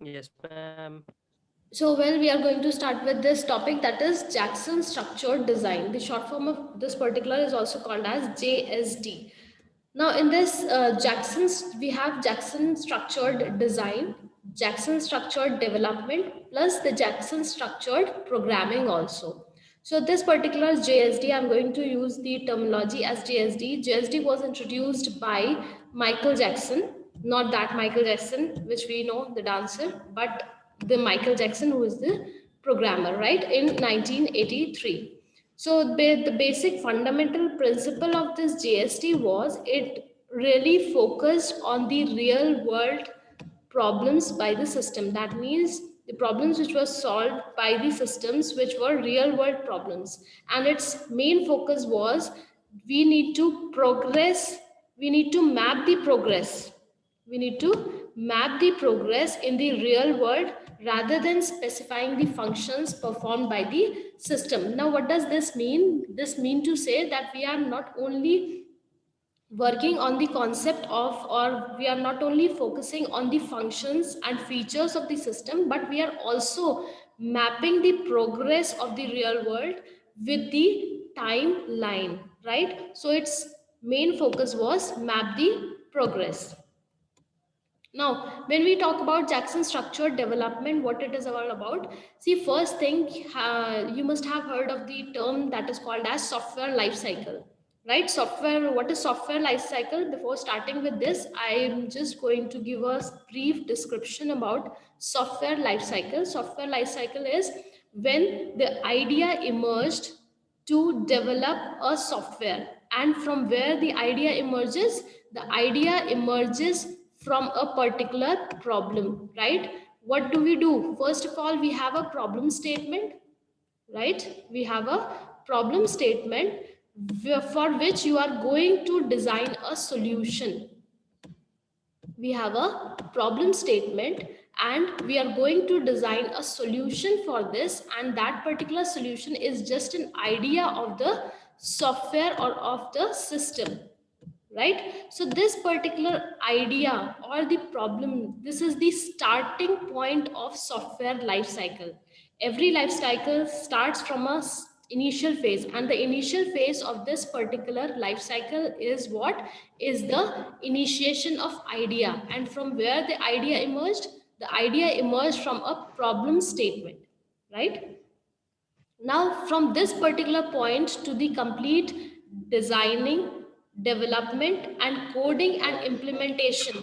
Yes, ma'am. So, well, we are going to start with this topic, that is Jackson Structured Design. The short form of this particular is also called as JSD. Now, in this we have Jackson Structured Design, Jackson Structured Development, plus the Jackson Structured Programming also. So this particular JSD, I'm going to use the terminology as JSD. JSD was introduced by Michael Jackson, not that Michael Jackson, which we know, the dancer, but the Michael Jackson, who is the programmer, right, in 1983. So the basic fundamental principle of this JST was it really focused on the real world problems by the system. That means the problems which were solved by the systems which were real world problems. And its main focus was we need to progress, we need to map the progress. We need to map the progress in the real world rather than specifying the functions performed by the system. Now, what does this mean? This mean to say that we are not only working on the concept of, or we are not only focusing on the functions and features of the system, but we are also mapping the progress of the real world with the timeline, right? So its main focus was map the progress. Now, when we talk about Jackson structured development, what it is all about, see, first thing, you must have heard of the term that is called as software life cycle, right? Software, what is software life cycle? Before starting with this, I am just going to give a brief description about software life cycle. Software life cycle is when the idea emerged to develop a software, and from where the idea emerges from a particular problem, right? What do we do? First of all, we have a problem statement, right? We have a problem statement for which you are going to design a solution. We have a problem statement and we are going to design a solution for this, and that particular solution is just an idea of the software or of the system, right? So this particular idea or the problem, this is the starting point of software life cycle. Every life cycle starts from a initial phase, and the initial phase of this particular life cycle is what is the initiation of idea. And from where the idea emerged from a problem statement, right? Now, from this particular point to the complete designing, development, and coding and implementation.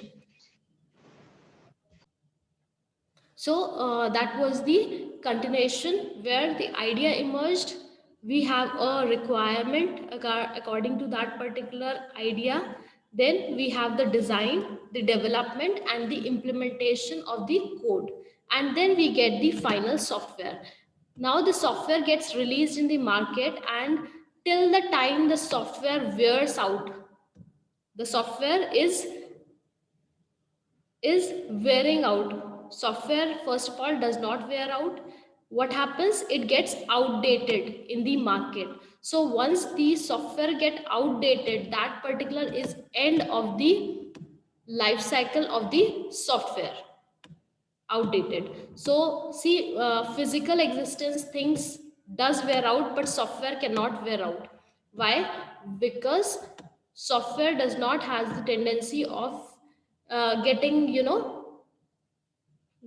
So that was the continuation where the idea emerged. We have a requirement according to that particular idea. Then we have the design, the development, and the implementation of the code. And then we get the final software. Now the software gets released in the market, and till the time the software wears out, the software is wearing out. Software, first of all, does not wear out. What happens? It gets outdated in the market. So once the software get outdated, that particular is end of the life cycle of the software. Outdated. So see, physical existence things does wear out, but software cannot wear out. Why? Because software does not has the tendency of getting,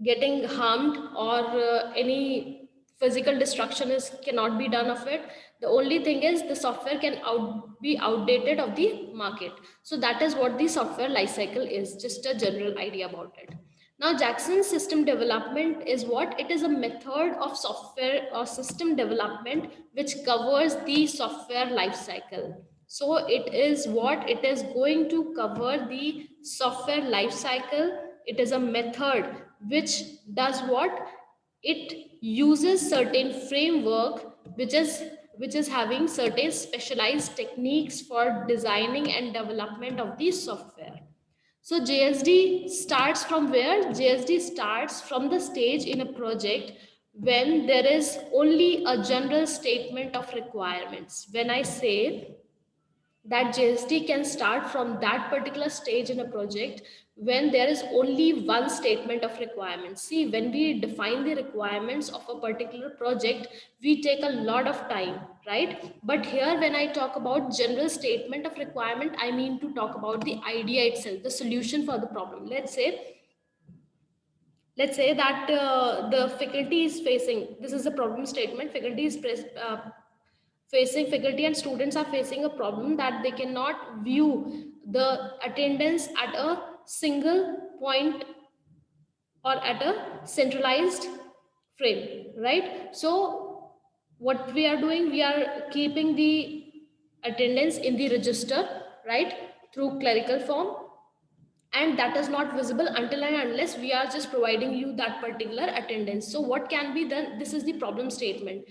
getting harmed, or any physical destruction is cannot be done of it. The only thing is the software can be outdated of the market. So that is what the software life cycle is, just a general idea about it. Now, Jackson system development is what? It is a method of software or system development which covers the software life cycle. So it is what? It is going to cover the software life cycle. It is a method which does what? It uses certain framework which is having certain specialized techniques for designing and development of the software. So JSD starts from where? JSD starts from the stage in a project when there is only a general statement of requirements. When I say that JSD can start from that particular stage in a project when there is only one statement of requirements. See, when we define the requirements of a particular project, we take a lot of time, right? But here, when I talk about general statement of requirement, I mean to talk about the idea itself, the solution for the problem. Let's say that the faculty is facing, this is the problem statement, facing, faculty and students are facing a problem that they cannot view the attendance at a single point or at a centralized frame, right? So what we are doing, we are keeping the attendance in the register, right, through clerical form, and that is not visible until and unless we are just providing you that particular attendance. So what can be done? This is the problem statement.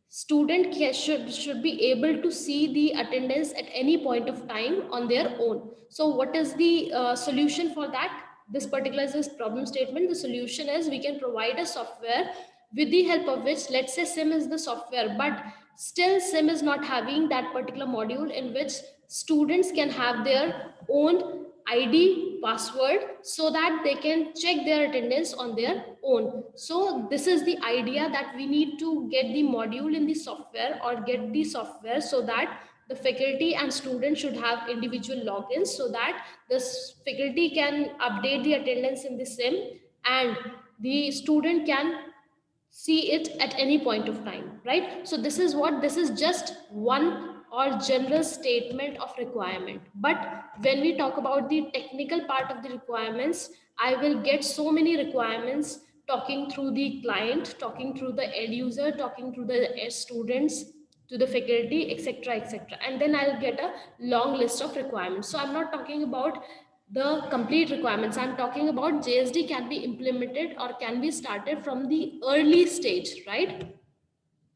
Student should be able to see the attendance at any point of time on their own. So what is the solution for that? This particular is this problem statement. The solution is we can provide a software with the help of which, let's say sim is the software, but still sim is not having that particular module in which students can have their own ID password so that they can check their attendance on their own. So this is the idea, that we need to get the module in the software or get the software so that the faculty and students should have individual logins, so that the faculty can update the attendance in the sim and the student can see it at any point of time, right? So this is what, this is just one or general statement of requirement. But when we talk about the technical part of the requirements, I will get so many requirements, talking through the client, talking through the end user, talking through the students, to the faculty, etc., etc., and then I'll get a long list of requirements. So I'm not talking about the complete requirements, I'm talking about JSD can be implemented or can be started from the early stage, right,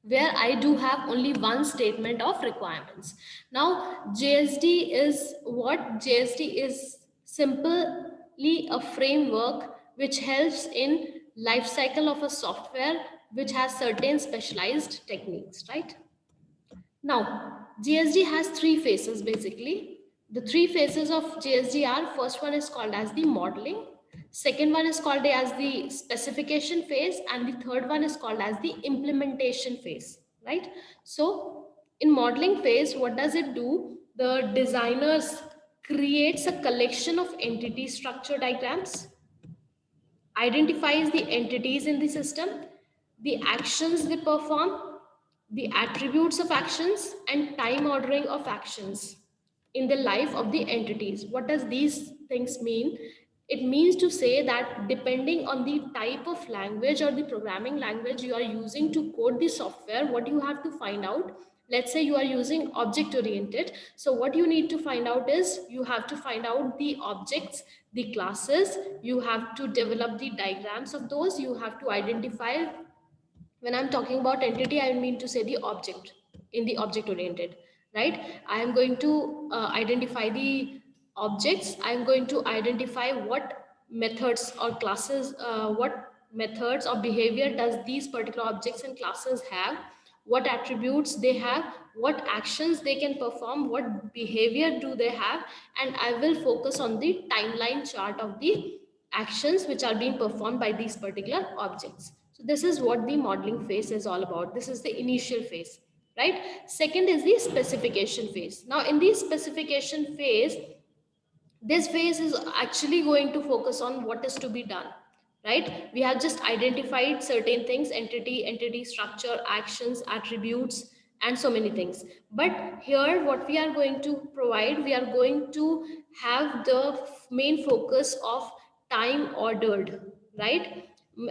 where I do have only one statement of requirements. Now JSD is what? JSD is simply a framework which helps in life cycle of a software which has certain specialized techniques, right? Now, JSD has three phases basically. The three phases of JSD are, first one is called as the modeling, second one is called as the specification phase, and the third one is called as the implementation phase, right? So, in modeling phase, what does it do? The designers creates a collection of entity structure diagrams, identifies the entities in the system, the actions they perform, the attributes of actions, and time ordering of actions in the life of the entities. What does these things mean? It means to say that depending on the type of language or the programming language you are using to code the software, what you have to find out, let's say you are using object oriented, so what you need to find out is you have to find out the objects, the classes, you have to develop the diagrams of those, you have to identify. When I'm talking about entity, I mean to say the object in the object oriented, right? I am going to identify the objects. I am going to identify what methods or classes, what methods or behavior does these particular objects and classes have, what attributes they have, what actions they can perform, what behavior do they have, and I will focus on the timeline chart of the actions which are being performed by these particular objects. So this is what the modeling phase is all about. This is the initial phase, right? Second is the specification phase. Now in the specification phase, this phase is actually going to focus on what is to be done, right? We have just identified certain things, entity structure, actions, attributes, and so many things. But here what we are going to provide, we are going to have the main focus of time ordered, right?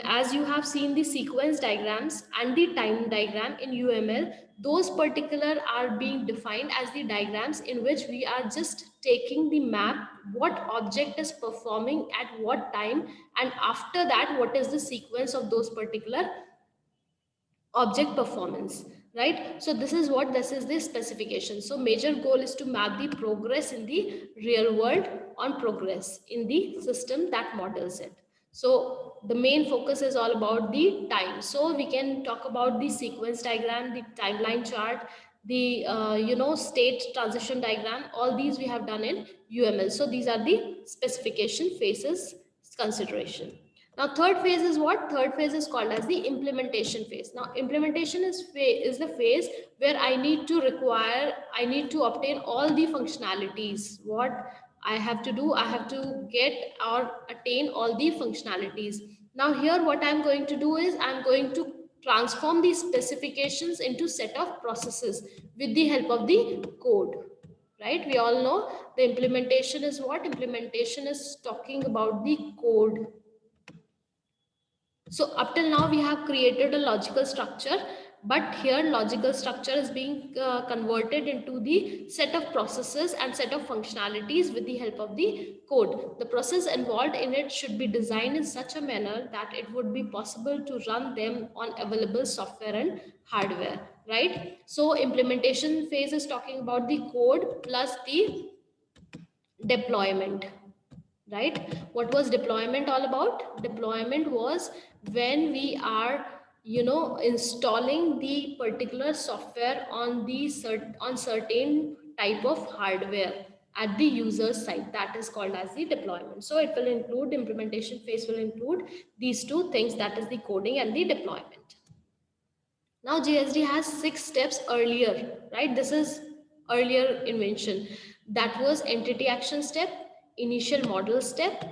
As you have seen the sequence diagrams and the time diagram in UML, those particular are being defined as the diagrams in which we are just taking the map, what object is performing at what time, and after that what is the sequence of those particular object performance, right? So this is what, this is the specification. So major goal is to map the progress in the real world on progress in the system that models it. So the main focus is all about the time. So we can talk about the sequence diagram, the timeline chart, the state transition diagram, all these we have done in UML. So these are the specification phases consideration. Now third phase is what? Third phase is called as the implementation phase. Now implementation is the phase where I need to obtain all the functionalities. What I have to do, I have to get or attain all the functionalities. Now here what I'm going to do is I'm going to transform these specifications into set of processes with the help of the code. Right, we all know the implementation is what? Implementation is talking about the code. So up till now we have created a logical structure, but here logical structure is being converted into the set of processes and set of functionalities with the help of the code. The process involved in it should be designed in such a manner that it would be possible to run them on available software and hardware, right? So implementation phase is talking about the code plus the deployment. Right, what was deployment all about? Deployment was when we are installing the particular software on the certain type of hardware at the user side. That is called as the deployment. So it will include, implementation phase will include these two things, that is the coding and the deployment. Now JSD has 6 steps earlier, right? This is earlier invention. That was entity action step, initial model step,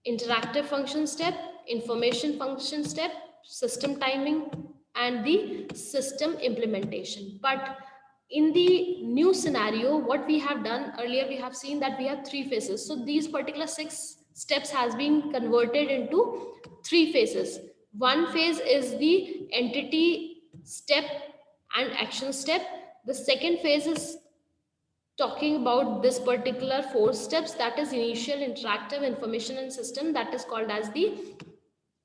interactive function step, information function step, system timing, and the system implementation. But in the new scenario, what we have done earlier, we have seen that we have 3 phases. So these particular 6 steps has been converted into 3 phases. One phase is the entity step and action step. The second phase is talking about this particular 4 steps, that is initial, interactive, information and system, that is called as the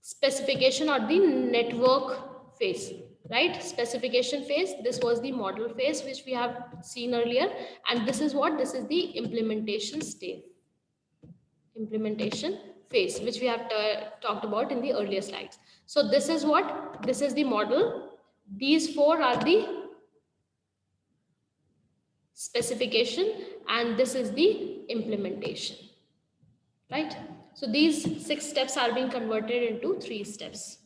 specification or the network phase. Right, specification phase, this was the model phase which we have seen earlier, and this is what? This is the implementation stage, implementation phase, which we have talked about in the earlier slides. So this is what? This is the model. These 4 are the specification, and this is the implementation. Right? So these 6 steps are being converted into 3 steps.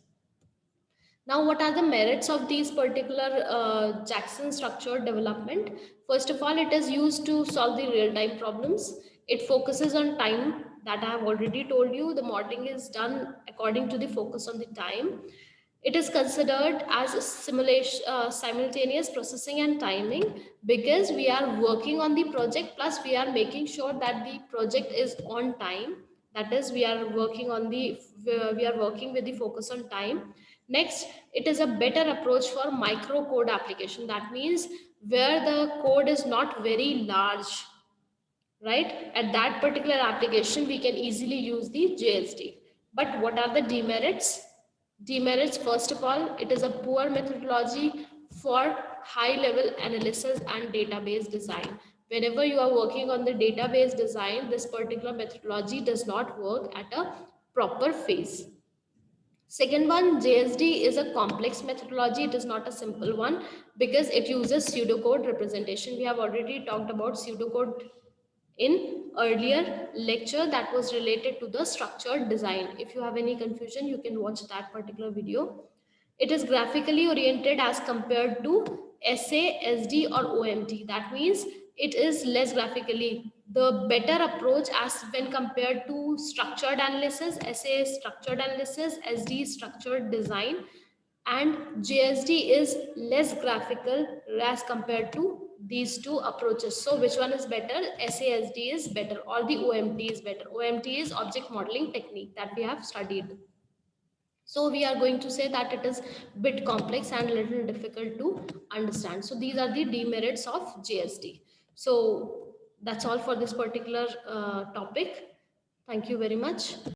Now, what are the merits of these particular Jackson structured development? First of all, it is used to solve the real-time problems. It focuses on time, that I have already told you. The modeling is done according to the focus on the time. It is considered as a simultaneous processing and timing, because we are working on the project, plus we are making sure that the project is on time. That is, we are working with the focus on time. Next, it is a better approach for micro code application. That means where the code is not very large, right? At that particular application, we can easily use the JSD. But what are the demerits? Demerits, first of all, it is a poor methodology for high level analysis and database design. Whenever you are working on the database design, this particular methodology does not work at a proper phase. Second one, JSD is a complex methodology. It is not a simple one because it uses pseudocode representation. We have already talked about pseudocode in earlier lecture that was related to the structured design. If you have any confusion, you can watch that particular video. It is graphically oriented as compared to SA, SD or OMT. That means it is less graphically. The better approach as when compared to structured analysis, SA is structured analysis, SD is structured design, and JSD is less graphical as compared to these two approaches. So which one is better? SASD is better, or the OMT is better. OMT is object modeling technique that we have studied. So we are going to say that it is bit complex and a little difficult to understand. So these are the demerits of JSD. So that's all for this particular topic. Thank you very much.